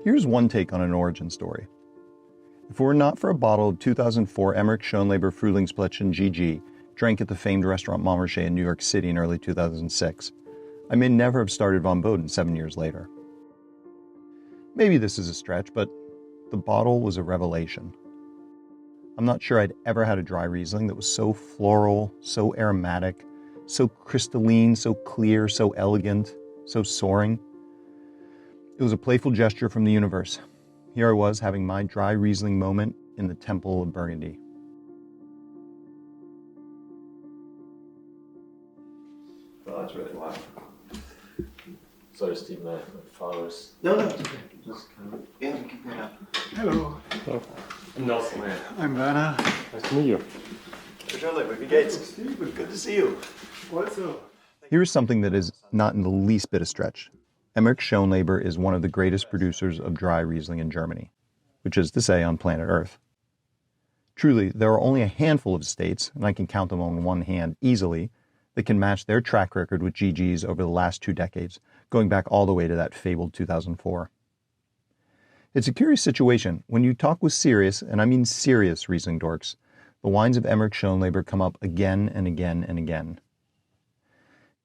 Here's one take on an origin story. If it were not for a bottle of 2004 Emrich Schönleber Frühlingsplätzchen GG drank at the famed restaurant Montrachet in New York City in early 2006, I may never have started von Boden 7 years later. Maybe this is a stretch, but the bottle was a revelation. I'm not sure I'd ever had a dry Riesling that was so floral, so aromatic, so crystalline, so clear, so elegant, so soaring. It was a playful gesture from the universe. Here I was having my dry Riesling moment in the Temple of Burgundy. Well, that's really loud. Sorry, Steve, my followers. No, it's okay. Just yeah, we keep that up. Hello, I'm Nelson. I'm Werner. Nice to meet you. Schönleber, wie geht's? Good to see you. Also. Here's something that is not in the least bit a stretch. Emrich Schönleber is one of the greatest producers of dry Riesling in Germany, which is to say on planet Earth. Truly, there are only a handful of states, and I can count them on one hand easily, that can match their track record with GG's over the last 2 decades, going back all the way to that fabled 2004. It's a curious situation. When you talk with serious, and I mean serious Riesling dorks, the wines of Emrich Schönleber come up again and again and again.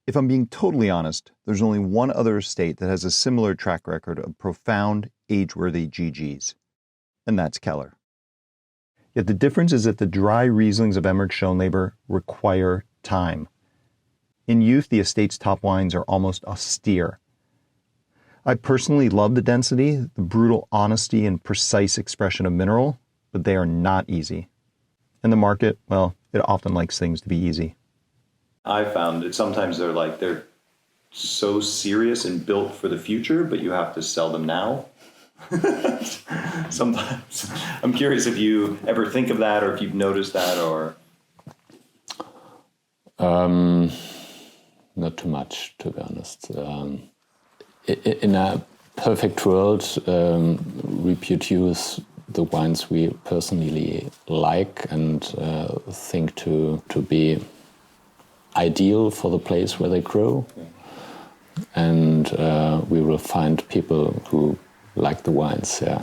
If I'm being totally honest, there's only one other estate that has a similar track record of profound, age-worthy GGs, and that's Keller. Yet the difference is that the dry Rieslings of Emrich Schönleber require time. In youth, the estate's top wines are almost austere. I personally love the density, the brutal honesty and precise expression of mineral, but they are not easy. And the market, well, it often likes things to be easy. I found that sometimes they're so serious and built for the future, but you have to sell them now. Sometimes. I'm curious if you ever think of that or if you've noticed that or... Not too much, to be honest. In a perfect world, we produce the wines we personally like and think to be ideal for the place where they grow. And we will find people who like the wines. Yeah.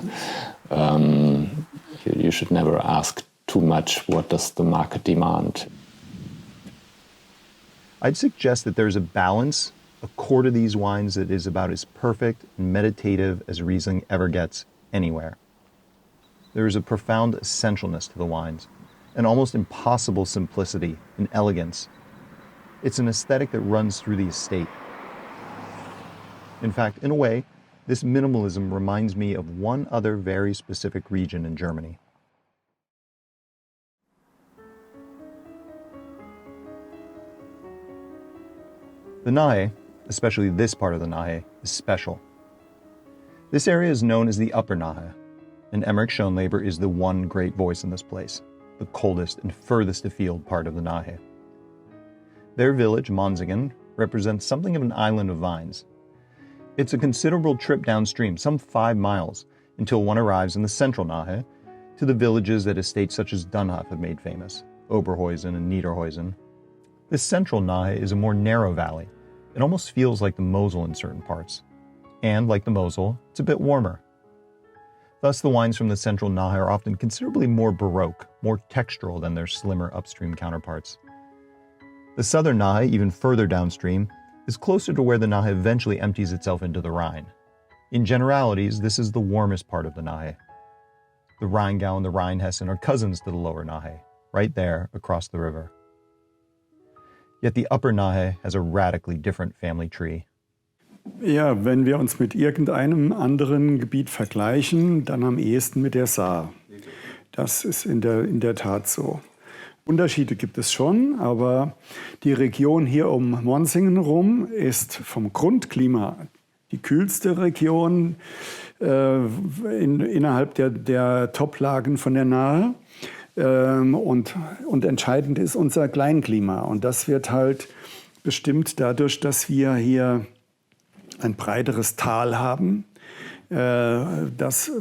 You should never ask too much, what does the market demand? I'd suggest that there's a balance, a core to these wines that is about as perfect and meditative as Riesling ever gets anywhere. There is a profound essentialness to the wines, an almost impossible simplicity and elegance. It's an aesthetic that runs through the estate. In fact, in a way, this minimalism reminds me of one other very specific region in Germany. The Nahe, especially this part of the Nahe, is special. This area is known as the Upper Nahe, and Emrich Schönleber is the one great voice in this place, the coldest and furthest afield part of the Nahe. Their village, Monsingen, represents something of an island of vines. It's a considerable trip downstream, some 5 miles, until one arrives in the central Nahe, to the villages that estates such as Dunhof have made famous, Oberhausen and Niederhausen. This central Nahe is a more narrow valley. It almost feels like the Mosel in certain parts. And like the Mosel, it's a bit warmer. Thus, the wines from the central Nahe are often considerably more baroque, more textural than their slimmer upstream counterparts. The southern Nahe, even further downstream, is closer to where the Nahe eventually empties itself into the Rhine. In generalities, this is the warmest part of the Nahe. The Rheingau and the Rheinhessen are cousins to the lower Nahe, right there across the river. Yet the Upper Nahe has a radically different family tree. Ja, wenn wir uns mit irgendeinem anderen Gebiet vergleichen, dann am ehesten mit der Saar. Das ist in der Tat so. Unterschiede gibt es schon, aber die Region hier um Monsingen rum ist vom Grundklima die kühlste Region innerhalb der Toplagen von der Nahe. Und entscheidend ist unser Kleinklima. Und das wird halt bestimmt dadurch, dass wir hier ein breiteres Tal haben, das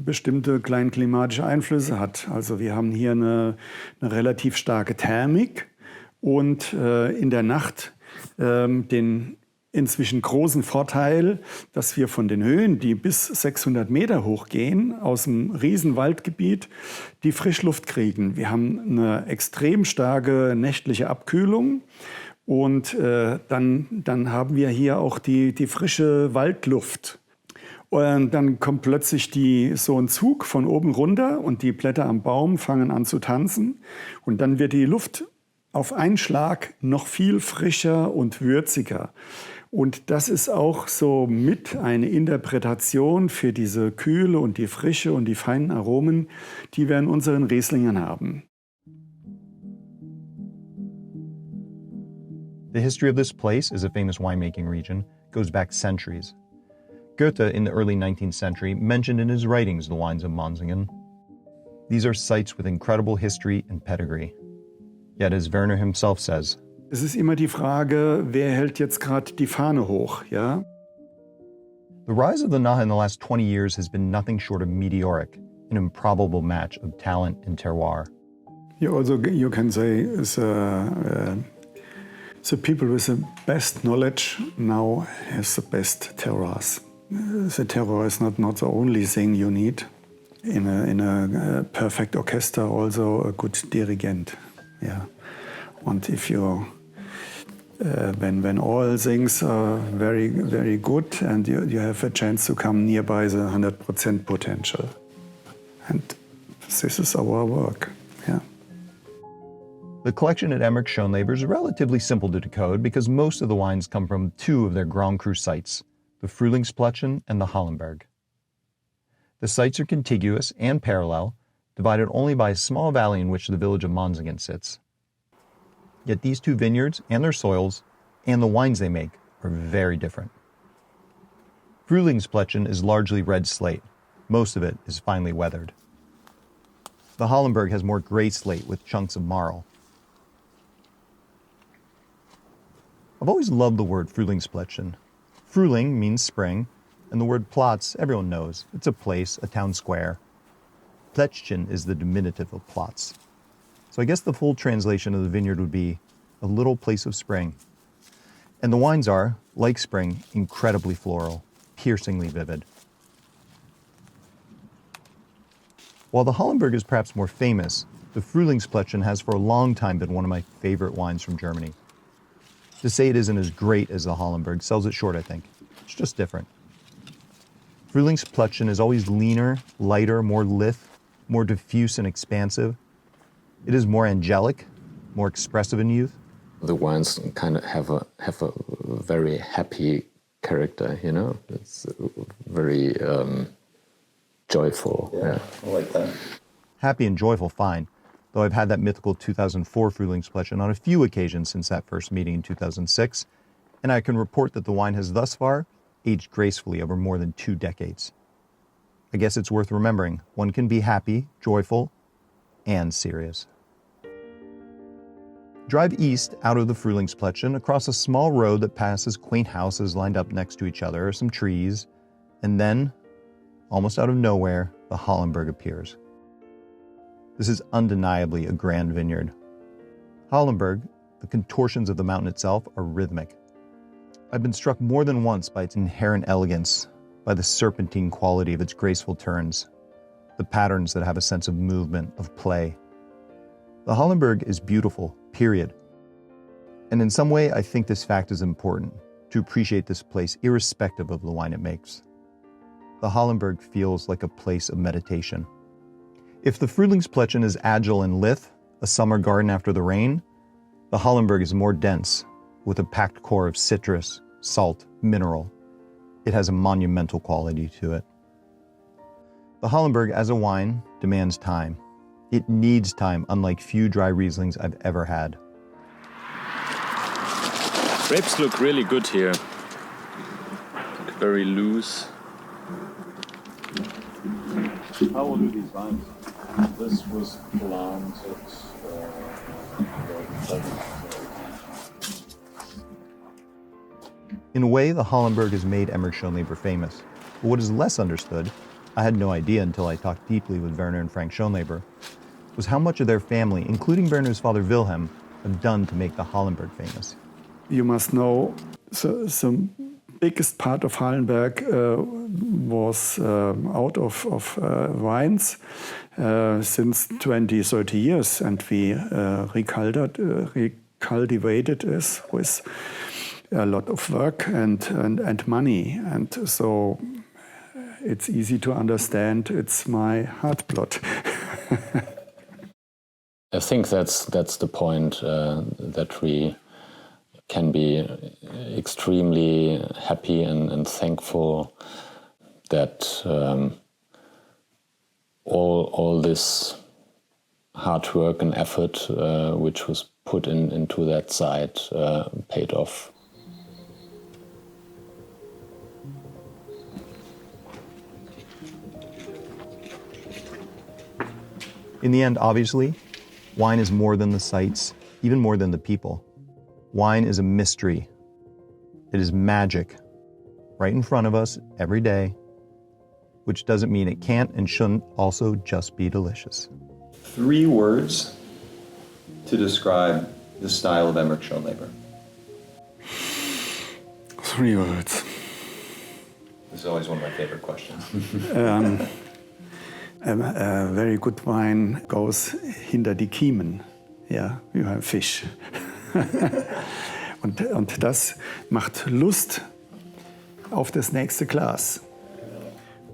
bestimmte kleinklimatische Einflüsse hat. Also wir haben hier eine relativ starke Thermik und in der Nacht den inzwischen großen Vorteil, dass wir von den Höhen, die bis 600 Meter hochgehen, aus dem Riesenwaldgebiet, die Frischluft kriegen. Wir haben eine extrem starke nächtliche Abkühlung und dann haben wir hier auch die frische Waldluft. Und dann kommt plötzlich so ein Zug von oben runter und die Blätter am Baum fangen an zu tanzen und dann wird die Luft auf einen Schlag noch viel frischer und würziger. Und das ist auch so mit eine Interpretation für diese Kühle und die Frische und die feinen Aromen, die wir in unseren Rieslingern haben. The history of this place as a famous winemaking region goes back centuries. Goethe, in the early 19th century, mentioned in his writings the wines of Monsingen. These are sites with incredible history and pedigree. Yet, as Werner himself says, es ist immer die Frage, wer hält jetzt gerade die Fahne hoch, ja? the rise of the Nahe in the last 20 years has been nothing short of meteoric, an improbable match of talent and terroir. You can say the people with the best knowledge now has the best terroirs. The terroir is not the only thing you need. In a perfect orchestra, also a good dirigent. Yeah. And if you, when all things are very, very good and you have a chance to come nearby the 100% potential. And this is our work. Yeah. The collection at Emrich Schönleber is relatively simple to decode because most of the wines come from two of their Grand Cru sites, the Frühlingsplätzchen and the Hallenberg. The sites are contiguous and parallel, divided only by a small valley in which the village of Monsingen sits. Yet these two vineyards and their soils, and the wines they make, are very different. Frühlingsplätzchen is largely red slate. Most of it is finely weathered. The Hallenberg has more gray slate with chunks of marl. I've always loved the word Frühlingsplätzchen. Frühling means spring, and the word Platz everyone knows. It's a place, a town square. Plätzchen is the diminutive of Platz. So I guess the full translation of the vineyard would be a little place of spring. And the wines are, like spring, incredibly floral, piercingly vivid. While the Hallenberg is perhaps more famous, the Frühlingsplätzchen has for a long time been one of my favorite wines from Germany. To say it isn't as great as the Hallenberg sells it short, I think. It's just different. Frühlingsplätzchen is always leaner, lighter, more lithe, more diffuse and expansive. It is more angelic, more expressive in youth. The wines kind of have a very happy character, you know. It's very joyful. Yeah, I like that. Happy and joyful, fine. Though I've had that mythical 2004 Frühlingsplätzchen on a few occasions since that first meeting in 2006, and I can report that the wine has thus far aged gracefully over more than 2 decades. I guess it's worth remembering, one can be happy, joyful, and serious. Drive east out of the Frühlingsplätzchen across a small road that passes quaint houses lined up next to each other, some trees, and then, almost out of nowhere, the Hallenberg appears. This is undeniably a grand vineyard. Hallenberg, the contortions of the mountain itself, are rhythmic. I've been struck more than once by its inherent elegance, by the serpentine quality of its graceful turns, the patterns that have a sense of movement, of play. The Hallenberg is beautiful, period. And in some way, I think this fact is important, to appreciate this place irrespective of the wine it makes. The Hallenberg feels like a place of meditation. If the Frühlingsplätzchen is agile and lithe, a summer garden after the rain, the Hallenberg is more dense, with a packed core of citrus, salt, mineral. It has a monumental quality to it. The Hallenberg, as a wine, demands time. It needs time, unlike few dry Rieslings I've ever had. Grapes look really good here. Very loose. How old are these vines? This was planted In a way, the Hallenberg has made Emrich Schönleber famous. But what is less understood, I had no idea until I talked deeply with Werner and Frank Schönleber, was how much of their family, including Werner's father Wilhelm, have done to make the Hallenberg famous. You must know the biggest part of Hallenberg was out of wines since 20, 30 years, and we recultivated it with a lot of work and money, and so it's easy to understand. It's my heartblood. I think that's the point, that we can be extremely happy and thankful that all this hard work and effort which was put into that site paid off. In the end, obviously, wine is more than the sights, even more than the people. Wine is a mystery. It is magic, right in front of us every day, which doesn't mean it can't and shouldn't also just be delicious. 3 words to describe the style of Emrich Schönleber. 3 words. This is always one of my favorite questions. A very good wine goes hinter die Kiemen, ja, wie beim Fisch. und das macht Lust auf das nächste Glas.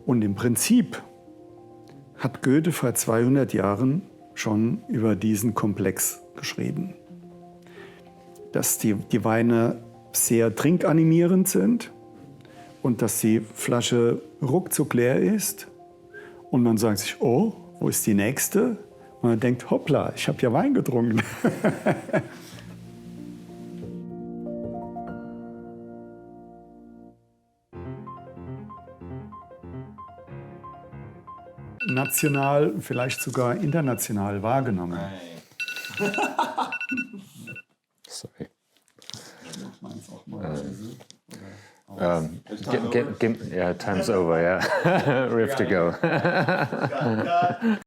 Und im Prinzip hat Goethe vor 200 Jahren schon über diesen Komplex geschrieben. Dass die Weine sehr trinkanimierend sind und dass die Flasche ruckzuck leer ist. Und man sagt sich, oh, wo ist die nächste? Und man denkt, hoppla, ich habe ja Wein getrunken. National, vielleicht sogar international wahrgenommen. Sorry. Yeah, time's over, yeah. We have to go.